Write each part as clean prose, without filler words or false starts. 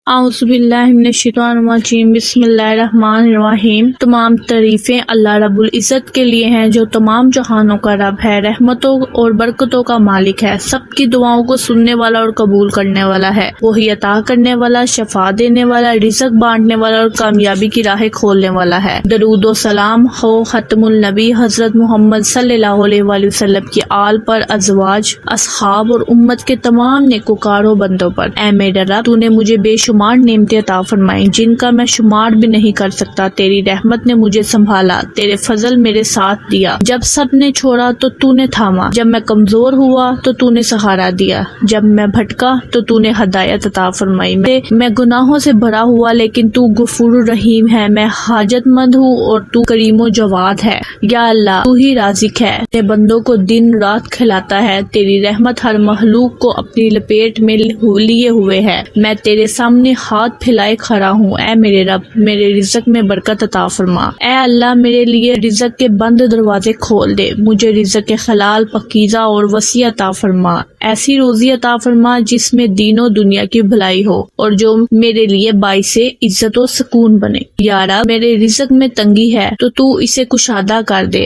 اعوذ باللہ من الشیطان الرجیم، بسم اللہ الرحمن الرحیم۔ تمام تعریفیں اللہ رب العزت کے لیے ہیں جو تمام جہانوں کا رب ہے، رحمتوں اور برکتوں کا مالک ہے، سب کی دعاؤں کو سننے والا اور قبول کرنے والا ہے، وہی عطا کرنے والا، شفا دینے والا، رزق بانٹنے والا اور کامیابی کی راہیں کھولنے والا ہے۔ درود و سلام ہو ختم النبی حضرت محمد صلی اللہ علیہ وآلہ وسلم کی آل پر، ازواج، اصحاب اور امت کے تمام نیکوکاروں بندوں پر۔ اے میرے رب، تو نے مجھے بے شمار نعمتیں عطا فرمائی جن کا میں شمار بھی نہیں کر سکتا۔ تیری رحمت نے مجھے سنبھالا، تیرے فضل میرے ساتھ دیا، جب سب نے چھوڑا تو تو نے تھاما، جب میں کمزور ہوا تو تو نے سہارا دیا، جب میں بھٹکا تو تو نے ہدایت عطا فرمائی۔ میں گناہوں سے بھرا ہوا لیکن تو غفور الرحیم ہے، میں حاجت مند ہوں اور تو کریم و جواد ہے۔ یا اللہ، تو ہی رازق ہے، اپنے بندوں کو دن رات کھلاتا ہے، تیری رحمت ہر مخلوق کو اپنی لپیٹ میں لیے ہوئے ہے۔ میں تیرے سامنے ہاتھ پھیلائے کھڑا ہوں، اے میرے رب، میرے رزق میں برکت عطا فرما۔ اے اللہ، میرے لیے رزق کے بند دروازے کھول دے، مجھے رزق حلال، پاکیزہ اور وسیع عطا فرما۔ ایسی روزی عطا فرما جس میں دین و دنیا کی بھلائی ہو اور جو میرے لیے باعث عزت و سکون بنے۔ یا رب، میرے رزق میں تنگی ہے تو اسے کشادہ کر دے۔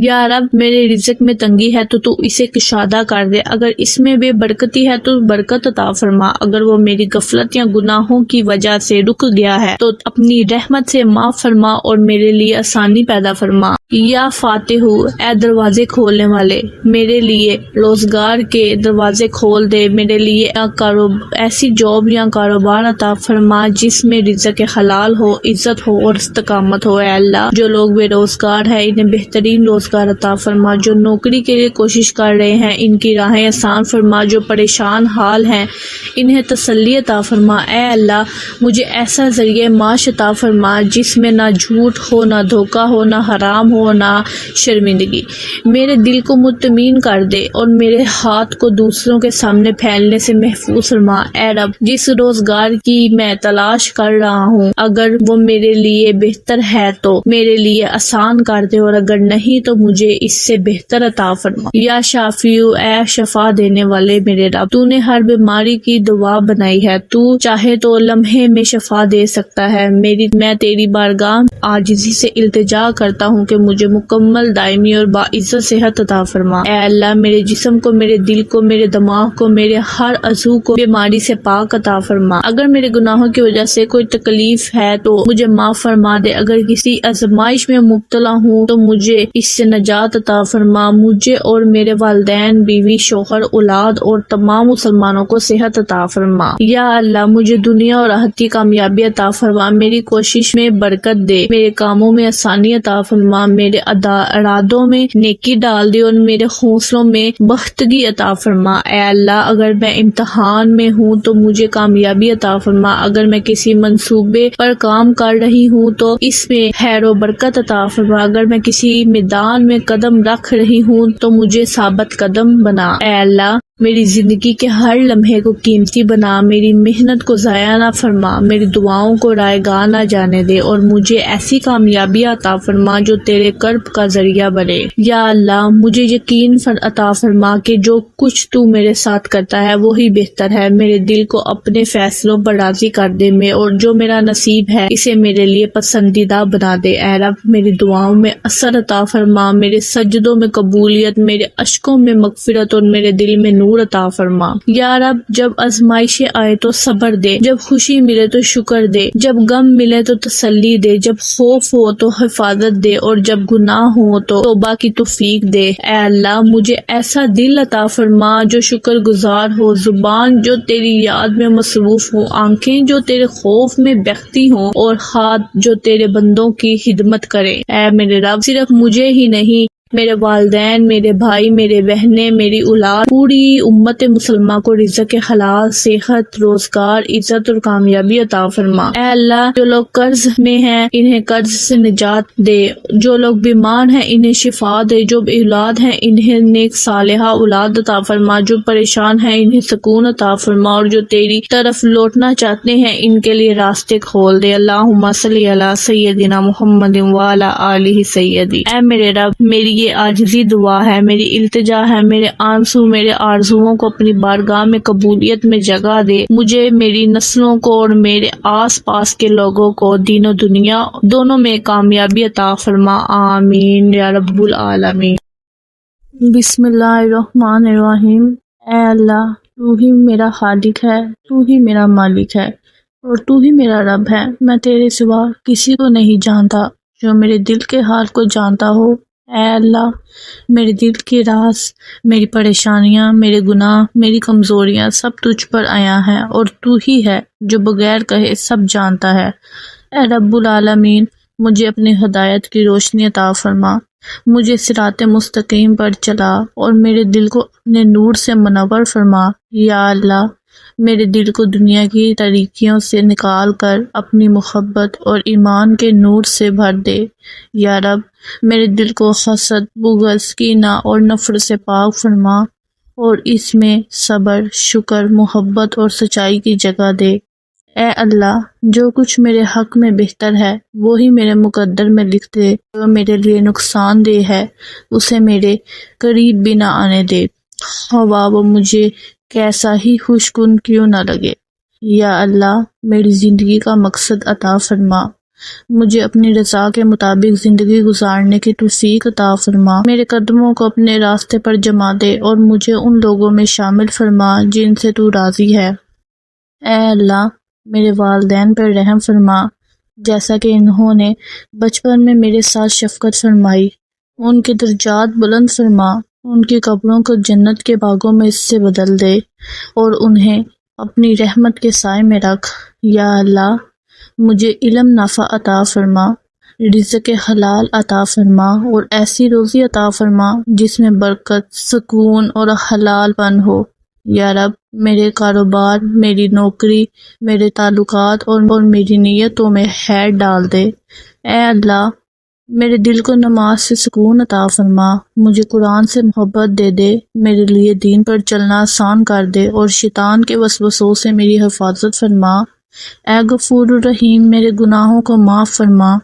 یا رب، میرے رزق میں تنگی ہے تو اسے کشادہ کر دے، اگر اس میں بے برکتی ہے تو برکت عطا فرما، اگر وہ میری غفلت یا گناہوں کی وجہ سے رک گیا ہے تو اپنی رحمت سے معاف فرما اور میرے لیے آسانی پیدا فرما۔ یا فاتح، اے دروازے کھولنے والے، میرے لیے روزگار کے دروازے کھول دے، میرے لیے ایسی جاب یا کاروبار عطا فرما جس میں رزق حلال ہو، عزت ہو اور استقامت ہو۔ اے اللہ، جو لوگ بے روزگار ہیں انہیں بہترین روزگار عطا فرما، جو نوکری کے لیے کوشش کر رہے ہیں ان کی راہیں آسان فرما، جو پریشان حال ہیں انہیں تسلی عطا فرما۔ اے اللہ، مجھے ایسا ذریعہ معاش عطا فرما جس میں نہ جھوٹ ہو، نہ دھوکہ ہو، نہ حرام ہو، نہ شرمندگی۔ میرے دل کو مطمئن کر دے اور میرے ہاتھ کو دوسروں کے سامنے پھیلنے سے محفوظ فرما۔ اے رب، جس روزگار کی میں تلاش کر رہا ہوں اگر وہ میرے لیے بہتر ہے تو میرے لیے آسان کر دے، اور اگر نہیں تو مجھے اس سے بہتر عطا فرما۔ یا شافیو، اے شفا دینے والے میرے رب، تو نے ہر بیماری کی دوا بنائی ہے، تو چاہے تو لمحے میں شفا دے سکتا ہے۔ میں تیری بارگاہ عاجزی سے التجا کرتا ہوں کہ مجھے مکمل، دائمی اور باعزت صحت عطا فرما۔ اے اللہ، میرے جسم کو، میرے دل کو، میرے دماغ کو، میرے ہر عضو کو بیماری سے پاک عطا فرما۔ اگر میرے گناہوں کی وجہ سے کوئی تکلیف ہے تو مجھے معاف فرما دے، اگر کسی آزمائش میں مبتلا ہوں تو مجھے اس سے نجات عطا فرما۔ مجھے اور میرے والدین، بیوی، شوہر، اولاد اور تمام مسلمانوں کو صحت عطا فرما۔ یا اللہ، مجھے دنیا اور آخرتی کامیابی عطا فرما، میری کوشش میں برکت دے، میرے کاموں میں آسانی عطا فرما، میرے ارادوں میں نیکی ڈال دے اور میرے حوصلوں میں بختگی عطا فرما۔ اے اللہ، اگر میں امتحان میں ہوں تو مجھے کامیابی عطا فرما، اگر میں کسی منصوبے پر کام کر رہی ہوں تو اس میں خیر و برکت عطا فرما، اگر میں کسی میدان میں قدم رکھ رہی ہوں تو مجھے ثابت قدم بنا۔ اے اللہ، میری زندگی کے ہر لمحے کو قیمتی بنا، میری محنت کو ضائع نہ فرما، میری دعاؤں کو رائے گاہ نہ جانے دے اور مجھے ایسی کامیابی عطا فرما جو تیرے کرب کا ذریعہ بنے۔ یا اللہ، مجھے یقین عطا فرما کہ جو کچھ تو میرے ساتھ کرتا ہے وہی بہتر ہے، میرے دل کو اپنے فیصلوں پر راضی کر دے اور جو میرا نصیب ہے اسے میرے لیے پسندیدہ بنا دے۔ اے رب، میری دعاؤں میں اثر عطا فرما، میرے سجدوں میں قبولیت، میرے اشکوں میں مغفرت اور میرے دل میں نور عطا فرما۔ یا رب، جب آزمائشیں آئے تو صبر دے، جب خوشی ملے تو شکر دے، جب غم ملے تو تسلی دے، جب خوف ہو تو حفاظت دے اور جب گناہ ہو تو توبہ کی توفیق دے۔ اے اللہ، مجھے ایسا دل عطا فرما جو شکر گزار ہو، زبان جو تیری یاد میں مصروف ہو، آنکھیں جو تیرے خوف میں بہتی ہوں اور ہاتھ جو تیرے بندوں کی خدمت کرے۔ اے میرے رب، صرف مجھے ہی نہیں، میرے والدین، میرے بھائی، میرے بہنیں، میری اولاد، پوری امت مسلمہ کو رزق حلال، صحت، روزگار، عزت اور کامیابی عطا فرما۔ اے اللہ، جو لوگ قرض میں ہیں انہیں قرض سے نجات دے، جو لوگ بیمار ہیں انہیں شفا دے، جو اولاد ہیں انہیں نیک صالحہ اولاد عطا فرما، جو پریشان ہیں انہیں سکون عطا فرما، اور جو تیری طرف لوٹنا چاہتے ہیں ان کے لیے راستے کھول دے۔ اللہم صلی علی سیدنا محمد وعلی آلہ سیدی۔ اے میرے رب، میری یہ عاجزی دعا ہے، میری التجا ہے، میرے آنسو میرے آرزوؤں کو اپنی بارگاہ میں قبولیت میں جگہ دے، مجھے، میری نسلوں کو اور میرے آس پاس کے لوگوں کو دین و دنیا دونوں میں کامیابی عطا فرما، آمین یا رب العالمین۔ بسم اللہ الرحمن الرحیم۔ اے اللہ، تو ہی میرا خالق ہے، تو ہی میرا مالک ہے اور تو ہی میرا رب ہے۔ میں تیرے سوا کسی کو نہیں جانتا جو میرے دل کے حال کو جانتا ہو۔ اے اللہ، میرے دل کے راز، میری پریشانیاں، میرے گناہ، میری کمزوریاں سب تجھ پر آیا ہیں اور تو ہی ہے جو بغیر کہے سب جانتا ہے۔ اے رب العالمین، مجھے اپنی ہدایت کی روشنی عطا فرما، مجھے صراط مستقیم پر چلا اور میرے دل کو اپنے نور سے منور فرما۔ یا اللہ، میرے دل کو دنیا کی طریقیوں سے نکال کر اپنی محبت اور ایمان کے نور سے بھر دے۔ یا رب، میرے دل کو حسد، بغض، کینہ اور نفرت سے پاک فرما اور اس میں صبر، شکر، محبت اور سچائی کی جگہ دے۔ اے اللہ، جو کچھ میرے حق میں بہتر ہے وہی میرے مقدر میں لکھ دے، جو میرے لیے نقصان دہ ہے اسے میرے قریب بھی نہ آنے دے، ہوا وہ مجھے کیسا ہی خوشگن کیوں نہ لگے۔ یا اللہ، میری زندگی کا مقصد عطا فرما، مجھے اپنی رضا کے مطابق زندگی گزارنے کی توفیق عطا فرما، میرے قدموں کو اپنے راستے پر جما دے اور مجھے ان لوگوں میں شامل فرما جن سے تو راضی ہے۔ اے اللہ، میرے والدین پر رحم فرما، جیسا کہ انہوں نے بچپن میں میرے ساتھ شفقت فرمائی، ان کے درجات بلند فرما، ان کی قبروں کو جنت کے باغوں میں اس سے بدل دے اور انہیں اپنی رحمت کے سائے میں رکھ۔ یا اللہ، مجھے علم نافع عطا فرما، رزق حلال عطا فرما اور ایسی روزی عطا فرما جس میں برکت، سکون اور حلال پن ہو۔ یا رب، میرے کاروبار، میری نوکری، میرے تعلقات اور میری نیتوں میں خیر ڈال دے۔ اے اللہ، میرے دل کو نماز سے سکون عطا فرما، مجھے قرآن سے محبت دے دے، میرے لیے دین پر چلنا آسان کر دے اور شیطان کے وسوسوں سے میری حفاظت فرما۔ اے غفور الرحیم، میرے گناہوں کو معاف فرما،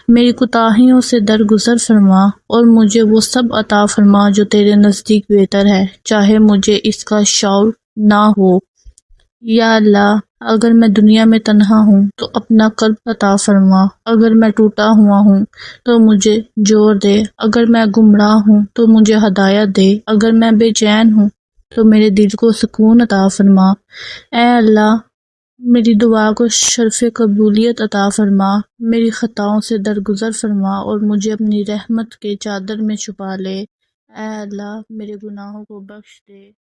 میری کوتاہیوں سے درگزر فرما اور مجھے وہ سب عطا فرما جو تیرے نزدیک بہتر ہے، چاہے مجھے اس کا شعور نہ ہو۔ یا اللہ، اگر میں دنیا میں تنہا ہوں تو اپنا قلب عطا فرما، اگر میں ٹوٹا ہوا ہوں تو مجھے جوڑ دے، اگر میں گمراہ ہوں تو مجھے ہدایت دے، اگر میں بے چین ہوں تو میرے دل کو سکون عطا فرما۔ اے اللہ، میری دعا کو شرف قبولیت عطا فرما، میری خطاؤں سے درگزر فرما اور مجھے اپنی رحمت کے چادر میں چھپا لے۔ اے اللہ، میرے گناہوں کو بخش دے۔